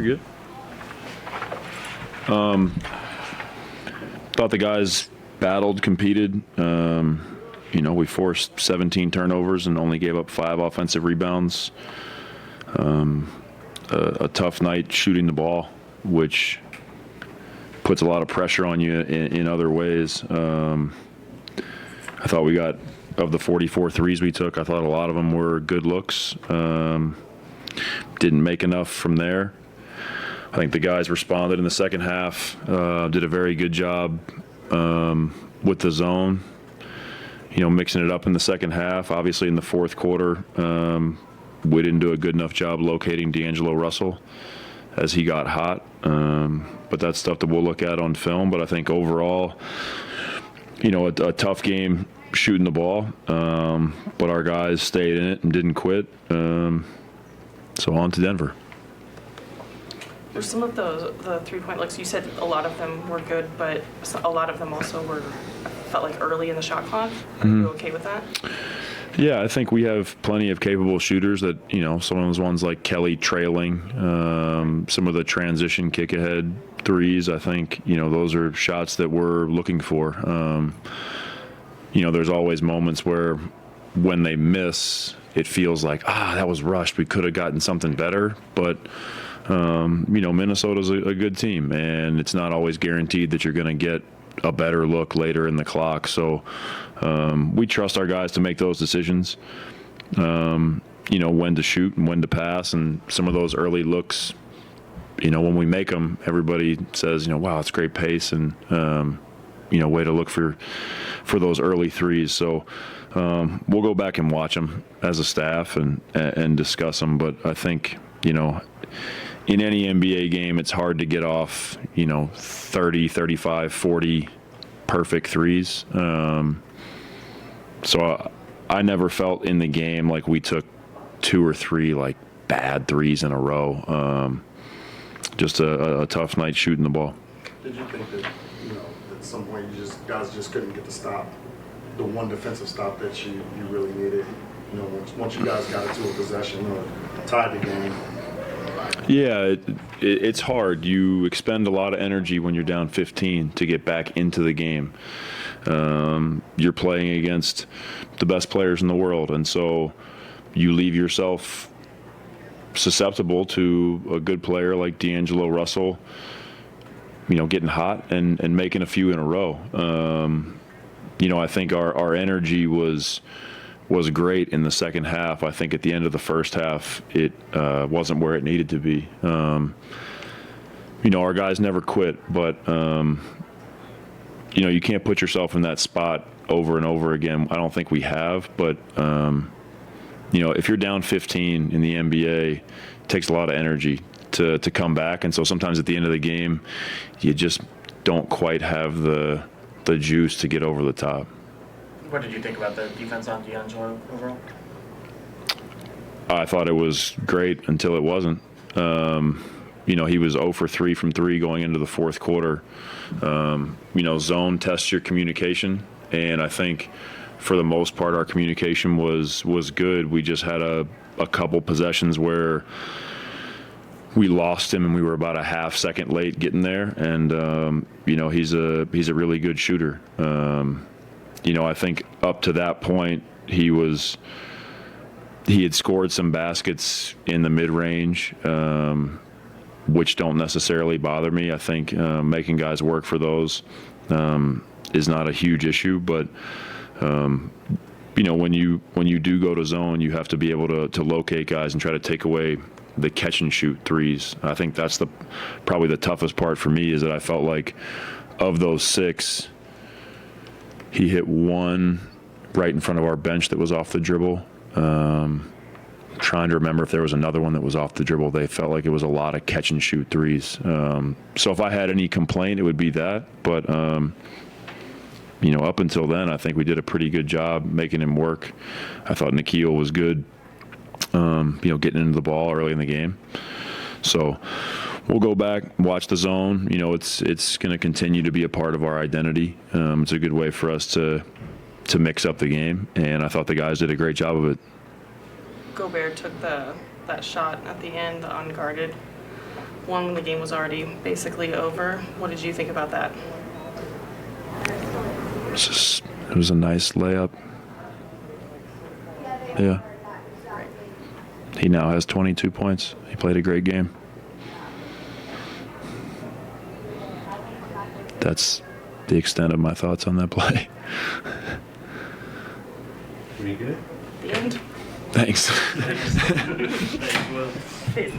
You're good. Thought the guys battled, competed. We forced 17 turnovers and only gave up 5 offensive rebounds. A tough night shooting the ball, which puts a lot of pressure on you in other ways. I thought we got, of the 44 threes we took, I thought a lot of them were good looks. Didn't make enough from there. I think the guys responded in the second half, did a very good job with the zone, mixing it up in the second half. Obviously in the fourth quarter, we didn't do a good enough job locating D'Angelo Russell as he got hot. But that's stuff that we'll look at on film. But I think overall, a tough game shooting the ball. But our guys stayed in it and didn't quit. So on to Denver. Were some of the three-point looks, you said a lot of them were good, but a lot of them also felt like early in the shot clock. Are you okay with that? Yeah, I think we have plenty of capable shooters that, some of those ones like Kelly trailing, some of the transition kick ahead threes, I think, those are shots that we're looking for. There's always moments where when they miss, it feels like, that was rushed. We could have gotten something better, but Minnesota's a good team, and it's not always guaranteed that you're going to get a better look later in the clock. So we trust our guys to make those decisions, when to shoot and when to pass. And some of those early looks, when we make them, everybody says, wow, it's great pace and, way to look for those early threes. So we'll go back and watch them as a staff and discuss them. But I think, in any NBA game, it's hard to get off, 30, 35, 40 perfect threes. So I never felt in the game like we took 2 or 3 like bad threes in a row. Just a tough night shooting the ball. Did you think that, at some point guys just couldn't get the stop, the one defensive stop that you really needed? Once you guys got into a possession or tied the game. Yeah, it's hard. You expend a lot of energy when you're down 15 to get back into the game. You're playing against the best players in the world, and so you leave yourself susceptible to a good player like D'Angelo Russell, getting hot and making a few in a row. I think our energy was great in the second half. I think at the end of the first half, it wasn't where it needed to be. Our guys never quit, but, you can't put yourself in that spot over and over again. I don't think we have, but, if you're down 15 in the NBA, it takes a lot of energy to come back. And so sometimes at the end of the game, you just don't quite have the juice to get over the top. What did you think about the defense on D'Angelo overall? I thought it was great until it wasn't. He was 0 for 3 from 3 going into the fourth quarter. Zone tests your communication, and I think for the most part our communication was good. We just had a couple possessions where we lost him and we were about a half second late getting there, and he's a really good shooter. I think up to that point, he had scored some baskets in the mid-range, which don't necessarily bother me. I think making guys work for those is not a huge issue. But when you do go to zone, you have to be able to locate guys and try to take away the catch and shoot threes. I think that's probably the toughest part for me, is that I felt like of those 6. He hit one right in front of our bench that was off the dribble. Trying to remember if there was another one that was off the dribble. They felt like it was a lot of catch and shoot threes. So if I had any complaint, it would be that. But, up until then, I think we did a pretty good job making him work. I thought Nikhil was good, getting into the ball early in the game. So we'll go back, watch the zone. It's going to continue to be a part of our identity. It's a good way for us to mix up the game, and I thought the guys did a great job of it. Gobert took that shot at the end unguarded. one when the game was already basically over. What did you think about that? It was a nice layup. Yeah. He now has 22 points. He played a great game. That's the extent of my thoughts on that play. Pretty good. The end? Thanks. Thanks, Will. Hey.